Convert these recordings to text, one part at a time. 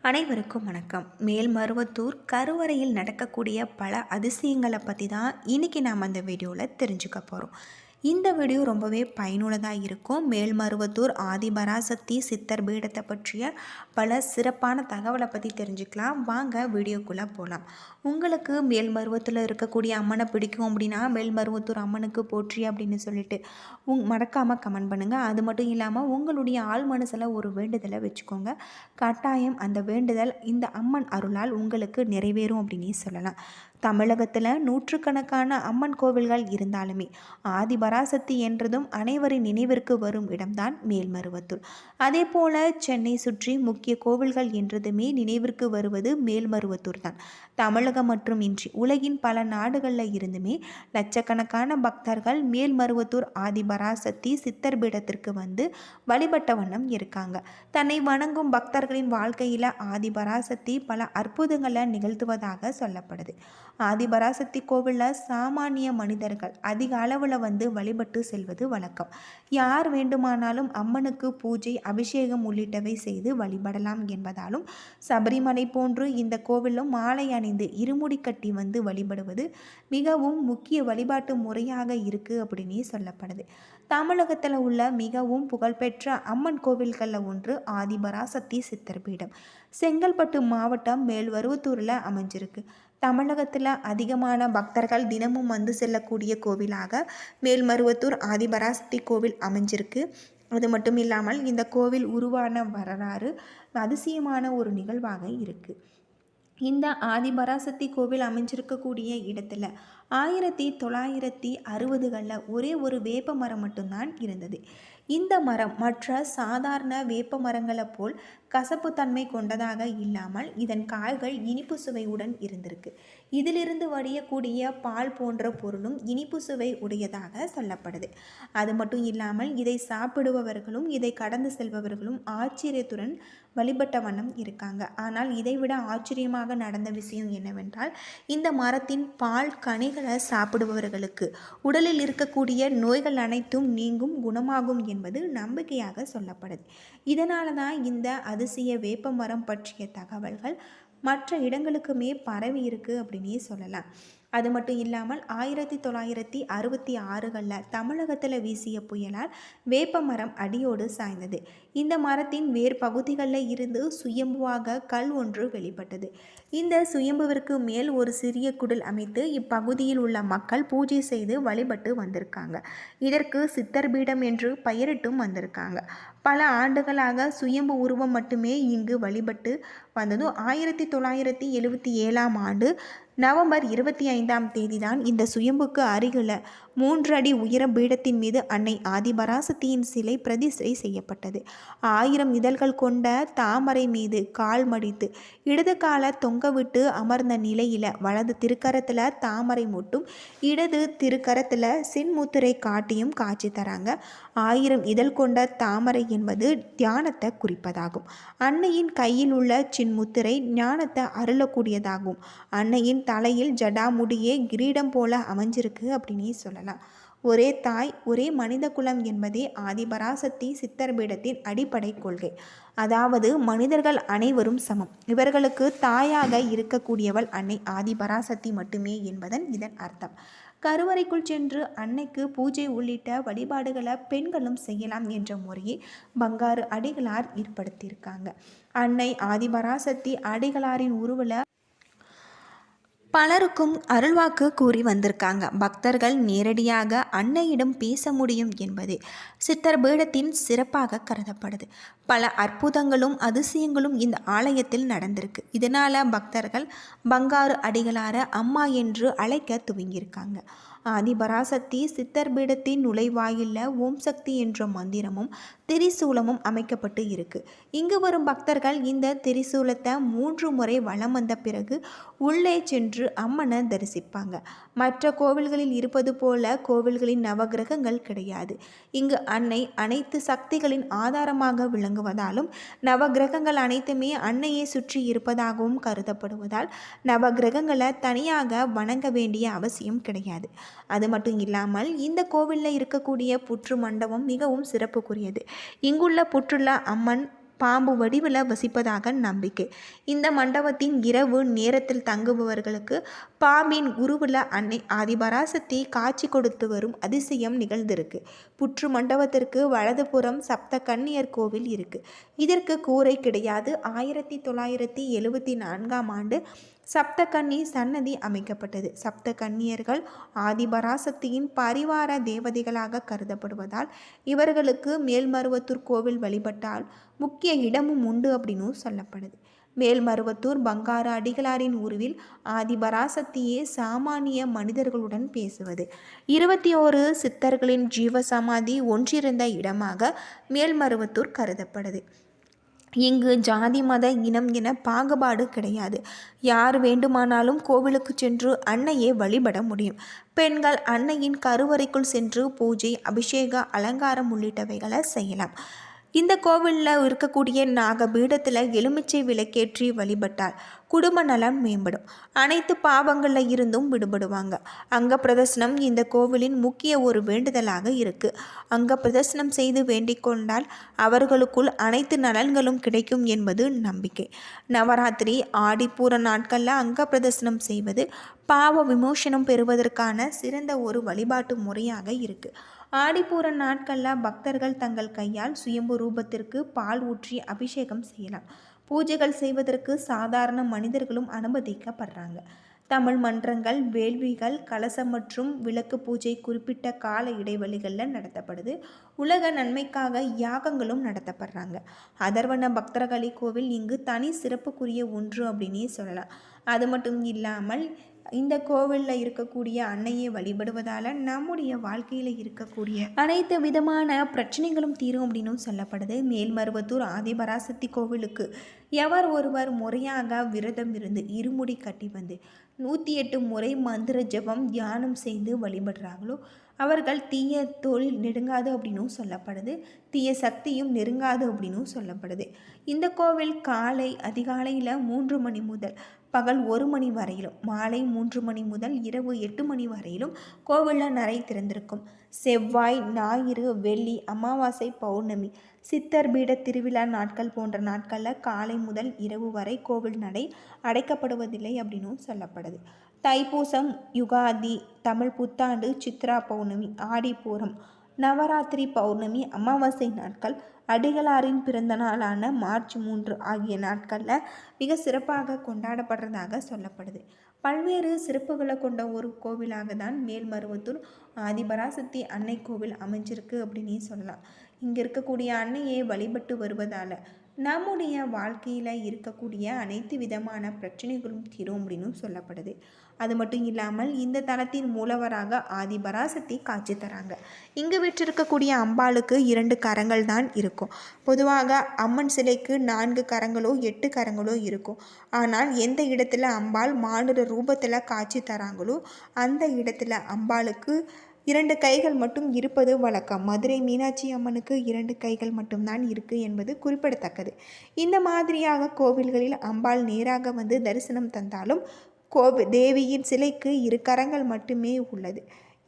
அனைவருக்கும் வணக்கம். மேல்மருவத்தூர் கருவறையில் நடக்கக்கூடிய பல அதிசயங்களை பற்றி தான் இன்றைக்கி நாம் அந்த வீடியோவில் தெரிஞ்சுக்க போகிறோம். இந்த வீடியோ ரொம்பவே பயனுள்ளதாக இருக்கும். மேல்மருவத்தூர் ஆதிபராசக்தி சித்தர் பீடத்தை பற்றிய பல சிறப்பான தகவலை பற்றி தெரிஞ்சுக்கலாம். வாங்க வீடியோக்குள்ளே போகலாம். உங்களுக்கு மேல்மருவத்தில் இருக்கக்கூடிய அம்மனை பிடிக்கும் அப்படின்னா மேல்மருவத்தூர் அம்மனுக்கு போற்றி அப்படின்னு சொல்லிட்டு மறக்காமல் கமெண்ட் பண்ணுங்கள். அது மட்டும் இல்லாமல் உங்களுடைய ஆள் மனசில் ஒரு வேண்டுதலை வச்சுக்கோங்க. கட்டாயம் அந்த வேண்டுதல் இந்த அம்மன் அருளால் உங்களுக்கு நிறைவேறும் அப்படின்னு சொல்லலாம். தமிழகத்தில் நூற்றுக்கணக்கான அம்மன் கோவில்கள் இருந்தாலுமே ஆதிபராசக்தி என்றதும் அனைவரின் நினைவிற்கு வரும் இடம்தான் மேல்மருவத்தூர். அதே போல சென்னை சுற்றி முக்கிய கோவில்கள் என்றதுமே நினைவிற்கு வருவது மேல்மருவத்தூர் தான். தமிழகம் மற்றும் இன்றி உலகின் பல நாடுகளில் இருந்துமே லட்சக்கணக்கான பக்தர்கள் மேல்மருவத்தூர் ஆதிபராசக்தி சித்தர் பீடத்திற்கு வந்து வழிபட்ட வண்ணம் இருக்காங்க. தன்னை வணங்கும் பக்தர்களின் வாழ்க்கையில் ஆதிபராசக்தி பல அற்புதங்களை நிகழ்த்துவதாக சொல்லப்படுது. ஆதிபராசக்தி கோவிலில் சாமானிய மனிதர்கள் அதிக அளவில் வந்து வழிபட்டு செல்வது வழக்கம். யார் வேண்டுமானாலும் அம்மனுக்கு பூஜை அபிஷேகம் உள்ளிட்டவை செய்து வழிபடலாம் என்பதாலும் சபரிமலை போன்று இந்த கோவிலும் மாலை அணிந்து இருமுடி கட்டி வந்து வழிபடுவது மிகவும் முக்கிய வழிபாட்டு முறையாக இருக்குது அப்படின்னு சொல்லப்படுது. தமிழகத்தில் உள்ள மிகவும் புகழ்பெற்ற அம்மன் கோவில்களில் ஒன்று ஆதிபராசக்தி சித்தர் பீடம். செங்கல்பட்டு மாவட்டம் மேல்மருவத்தூரில் அமைஞ்சிருக்கு. தமிழகத்தில் அதிகமான பக்தர்கள் தினமும் வந்து செல்லக்கூடிய கோவிலாக மேல்மருவத்தூர் ஆதிபராசக்தி கோவில் அமைஞ்சிருக்கு. அது மட்டும் இல்லாமல் இந்த கோவில் உருவான வரலாறு அதிசயமான ஒரு நிகழ்வாக இருக்குது. இந்த ஆதிபராசக்தி கோவில் அமைஞ்சிருக்கக்கூடிய இடத்துல 1960களில் ஒரே ஒரு வேப்ப மரம் மட்டும்தான் இருந்தது. இந்த மரம் மற்ற சாதாரண வேப்ப மரங்களை போல் கசப்புத்தன்மை கொண்டதாக இல்லாமல் இதன் காய்கள் இனிப்பு சுவையுடன் இருந்திருக்கு. இதிலிருந்து வடியக்கூடிய பால் போன்ற பொருளும் இனிப்பு சுவை உடையதாக சொல்லப்படுது. அது மட்டும் இல்லாமல் இதை சாப்பிடுபவர்களும் இதை கடந்து செல்பவர்களும் ஆச்சரியத்துடன் வழிபட்ட வண்ணம் இருக்காங்க. ஆனால் இதைவிட ஆச்சரியமாக நடந்த விஷயம் என்னவென்றால் இந்த மரத்தின் பால் கனிகளை சாப்பிடுபவர்களுக்கு உடலில் இருக்கக்கூடிய நோய்கள் அனைத்தும் நீங்கும் குணமாகும் என்பது நம்பிக்கையாக சொல்லப்படுது. இதனால தான் இந்த அதிசய வேப்ப மரம் பற்றிய தகவல்கள் மற்ற இடங்களுக்குமே பரவி இருக்குது அப்படின்னே சொல்லலாம். அது மட்டும் இல்லாமல் 1966களில் தமிழகத்தில் வீசிய புயலால் வேப்ப மரம் அடியோடு சாய்ந்தது. இந்த மரத்தின் வேர் பகுதிகளில் இருந்து சுயம்புவாக கல் ஒன்று வெளிப்பட்டது. இந்த சுயம்புவிற்கு மேல் ஒரு சிறிய குடில் அமைத்து இப்பகுதியில் உள்ள மக்கள் பூஜை செய்து வழிபட்டு வந்திருக்காங்க. இதற்கு சித்தர் பீடம் என்று பெயரிட்டும் வந்திருக்காங்க. பல ஆண்டுகளாக சுயம்பு உருவம் மட்டுமே இங்கு வழிபட்டு வந்ததும் 1977ஆம் ஆண்டு நவம்பர் 25ஆம் தேதி தான் இந்த சுயம்புக்கு அருகில் 3 அடி உயர பீடத்தின் மீது அன்னை ஆதிபராசக்தியின் சிலை பிரதிஷ்டை செய்யப்பட்டது. 1000 இதழ்கள் கொண்ட தாமரை மீது கால் மடித்து இடது காலை தொங்கவிட்டு அமர்ந்த நிலையில் வலது திருக்கரத்தில் தாமரை மொட்டும் இடது திருக்கரத்தில் சின்முத்திரை காட்டியும் காட்சி தராங்க. 1000 இதழ் கொண்ட தாமரை என்பது தியானத்தை குறிப்பதாகும். அன்னையின் கையில் உள்ள சின்முத்திரை ஞானத்தை அருளக்கூடியதாகும். அன்னையின் தலையில் ஜடாமுடியே கிரீடம் போல அமைஞ்சிருக்கு அப்படின்னு சொல்லலாம். ஒரே தாய் ஒரே மனித குலம் என்பதே ஆதிபராசக்தி சித்தர் பீடத்தின் அடிப்படை கொள்கை. அதாவது மனிதர்கள் அனைவரும் சமம். இவர்களுக்கு தாயாக இருக்கக்கூடியவள் அன்னை ஆதிபராசக்தி மட்டுமே என்பதன் இதன் அர்த்தம். கருவறைக்குள் சென்று அன்னைக்கு பூஜை உள்ளிட்ட வழிபாடுகளை பெண்களும் செய்யலாம் என்ற முறையை பங்காரு அடிகளார் ஏற்படுத்தியிருக்காங்க. அன்னை ஆதிபராசக்தி அடிகளாரின் உருவில் பலருக்கும் அருள்வாக்கு கூறி வந்திருக்காங்க. பக்தர்கள் நேரடியாக அன்னையிடம் பேச முடியும் என்பது சித்தர் பீடத்தின் சிறப்பாக கருதப்படுது. பல அற்புதங்களும் அதிசயங்களும் இந்த ஆலயத்தில் நடந்திருக்கு. இதனால் பக்தர்கள் பங்காரு அடிகளார அம்மா என்று அழைக்க துவங்கியிருக்காங்க. ஆதிபராசக்தி சித்தர் பீடத்தின் நுழைவாயிலில் ஓம் சக்தி என்ற மந்திரமும் திரிசூலமும் அமைக்கப்பட்டு இருக்கு. இங்கு வரும் பக்தர்கள் இந்த திரிசூலத்தை 3 முறை வலம் வந்த பிறகு உள்ளே சென்று அம்மனை தரிசிப்பாங்க. மற்ற கோவில்களில் இருப்பது போல கோவில்களின் நவகிரகங்கள் கிடையாது. இங்கு அன்னை அனைத்து சக்திகளின் ஆதாரமாக விளங்குவதாலும் நவகிரகங்கள் அனைத்துமே அன்னையை சுற்றி இருப்பதாகவும் கருதப்படுவதால் நவகிரகங்களை தனியாக வணங்க வேண்டிய அவசியம் கிடையாது. அது மட்டும் இல்லாமல் இந்த கோவிலில் இருக்கக்கூடிய புற்று மண்டபம் மிகவும் சிறப்புக்குரியது. இங்குள்ள புற்றுள்ள அம்மன் பாம்பு வடிவில் வசிப்பதாக நம்பிக்கை. இந்த மண்டபத்தின் இரவு நேரத்தில் தங்குபவர்களுக்கு பாம்பின் உருவில் அன்னை ஆதிபராசக்தி காட்சி கொடுத்து வரும் அதிசயம் நிகழ்ந்திருக்கு. புற்று மண்டபத்திற்கு வலதுபுறம் சப்த கன்னியர் கோவில் இருக்கு. இதற்கு கூரை கிடையாது. 1974ஆம் ஆண்டு சப்த கன்னி சன்னதி அமைக்கப்பட்டது. சப்த கன்னியர்கள் ஆதிபராசக்தியின் பரிவார தேவதைகளாக கருதப்படுவதால் இவர்களுக்கு மேல்மருவத்தூர் கோவில் வழிபட்டால் முக்கிய இடமும் உண்டு அப்படின்னு சொல்லப்படுது. மேல்மருவத்தூர் பங்கார அடிகளாரின் உருவில் ஆதிபராசக்தியே சாமானிய மனிதர்களுடன் பேசுவது. 21 சித்தர்களின் ஜீவசமாதி ஒன்றிருந்த இடமாக மேல்மருவத்தூர் கருதப்படுது. இங்கு ஜாதி மத இனம் என பாகுபாடு கிடையாது. யார் வேண்டுமானாலும் கோவிலுக்கு சென்று அன்னையை வழிபட முடியும். பெண்கள் அன்னையின் கருவறைக்குள் சென்று பூஜை, அபிஷேக, அலங்காரம் உள்ளிட்டவைகளை செய்யலாம். இந்த கோவிலில் இருக்கக்கூடிய நாகபீடத்தில் எலுமிச்சை விளக்கேற்றி வழிபட்டால் குடும்ப நலம் மேம்படும். அனைத்து பாவங்களில் இருந்தும் விடுபடுவாங்க. அங்க பிரதர்சனம் இந்த கோவிலின் முக்கிய ஒரு வேண்டுதலாக இருக்குது. அங்க பிரதர்சனம் செய்து வேண்டிக் கொண்டால் அவர்களுக்குள் அனைத்து நலன்களும் கிடைக்கும் என்பது நம்பிக்கை. நவராத்திரி, ஆடிப்பூர நாட்களில் அங்க பிரதர்சனம் செய்வது பாவ விமோசனம் பெறுவதற்கான சிறந்த ஒரு வழிபாட்டு முறையாக இருக்குது. ஆடிப்பூர நாட்களில் பக்தர்கள் தங்கள் கையால் சுயம்பு ரூபத்திற்கு பால் ஊற்றி அபிஷேகம் செய்யலாம். பூஜைகள் செய்வதற்கு சாதாரண மனிதர்களும் அனுமதிக்கப்படுறாங்க. தமிழ் மன்றங்கள், வேள்விகள், கலசம் மற்றும் விளக்கு பூஜை குறிப்பிட்ட கால இடைவெளிகளில் நடத்தப்படுது. உலக நன்மைக்காக யாகங்களும் நடத்தப்படுறாங்க. அதர்வன பக்தர்களி கோவில் இங்கு தனி சிறப்புக்குரிய ஒன்று அப்படின்னே சொல்லலாம். அது மட்டும் இல்லாமல் இந்த கோவிலில் இருக்கக்கூடிய அன்னையை வழிபடுவதால் நம்முடைய வாழ்க்கையில் இருக்கக்கூடிய அனைத்து விதமான பிரச்சனைகளும் தீரும் அப்படின்னும் சொல்லப்படுது. மேல்மருவத்தூர் ஆதிபராசக்தி கோவிலுக்கு எவர் ஒருவர் முறையாக விரதம் இருந்து இருமுடி கட்டி வந்து 108 முறை மந்திர ஜபம் தியானம் செய்து வழிபடுறாங்களோ அவர்கள் தீய தொழில் நெருங்காது அப்படின்னும் சொல்லப்படுது. தீய சக்தியும் நெருங்காது அப்படின்னும் சொல்லப்படுது. இந்த கோவில் காலை அதிகாலையில் 3 மணி முதல் பகல் 1 மணி வரையிலும், மாலை 3 மணி முதல் இரவு 8 மணி வரையிலும் கோவிலில் நடை திறந்திருக்கும். செவ்வாய், ஞாயிறு, வெள்ளி, அமாவாசை, பௌர்ணமி, சித்தர் பீட திருவிழா நாட்கள் போன்ற நாட்களில் காலை முதல் இரவு வரை கோவில் நடை அடைக்கப்படுவதில்லை அப்படின்னும் சொல்லப்படுது. தைப்பூசம், யுகாதி, தமிழ் புத்தாண்டு, சித்ரா பௌர்ணமி, ஆடிப்பூரம், நவராத்திரி பௌர்ணமி, அமாவாசை நாட்கள், அடிகளாரின் பிறந்த நாளான மார்ச் 3 ஆகிய நாட்களில் மிக சிறப்பாக கொண்டாடப்படுறதாக சொல்லப்படுது. பல்வேறு சிறப்புகளை கொண்ட ஒரு கோவிலாக தான் மேல்மருவத்தூர் ஆதிபராசக்தி அன்னை கோவில் அமைஞ்சிருக்கு அப்படின்னே சொல்லலாம். இங்கே இருக்கக்கூடிய அன்னையை வழிபட்டு வருவதால் நம்முடைய வாழ்க்கையில் இருக்கக்கூடிய அனைத்து விதமான பிரச்சனைகளும் தீரும் அப்படின்னு சொல்லப்படுது. அது மட்டும் இல்லாமல் இந்த தலத்தின் மூலவராக ஆதிபராசக்தி காட்சி தராங்க. இங்கு விற்றிருக்கக்கூடிய அம்பாளுக்கு 2 கரங்கள் தான் இருக்கும். பொதுவாக அம்மன் சிலைக்கு 4 கரங்களோ 8 கரங்களோ இருக்கும். ஆனால் எந்த இடத்துல அம்பாள் மாநில ரூபத்தில் காட்சி தராங்களோ அந்த இடத்துல அம்பாளுக்கு 2 கைகள் மட்டும் இருப்பது வழக்கம். மதுரை மீனாட்சி அம்மனுக்கு 2 கைகள் மட்டும்தான் இருக்குது என்பது குறிப்பிடத்தக்கது. இந்த மாதிரியாக கோவில்களில் அம்பாள் நேராக வந்து தரிசனம் தந்தாலும் தேவியின் சிலைக்கு 2 கரங்கள் மட்டுமே உள்ளது.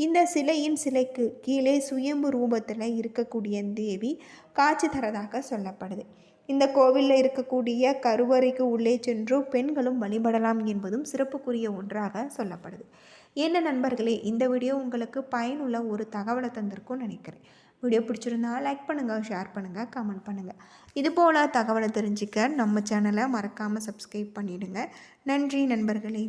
இந்த சிலைக்கு கீழே சுயம்பு ரூபத்தில் இருக்கக்கூடிய தேவி காட்சி தரதாக சொல்லப்படுது. இந்த கோவிலில் இருக்கக்கூடிய கருவறைக்கு உள்ளே சென்று பெண்களும் வழிபடலாம் என்பதும் சிறப்புக்குரிய ஒன்றாக சொல்லப்படுது. என்ன நண்பர்களே, இந்த வீடியோ உங்களுக்கு பயனுள்ள ஒரு தகவலை தந்திருக்கும்னு நினைக்கிறேன். வீடியோ பிடிச்சிருந்தா லைக் பண்ணுங்கள், ஷேர் பண்ணுங்கள், கமெண்ட் பண்ணுங்கள். இதுபோல் தகவலை தெரிஞ்சுக்க நம்ம சேனலை மறக்காமல் சப்ஸ்கிரைப் பண்ணிவிடுங்க. நன்றி நண்பர்களே.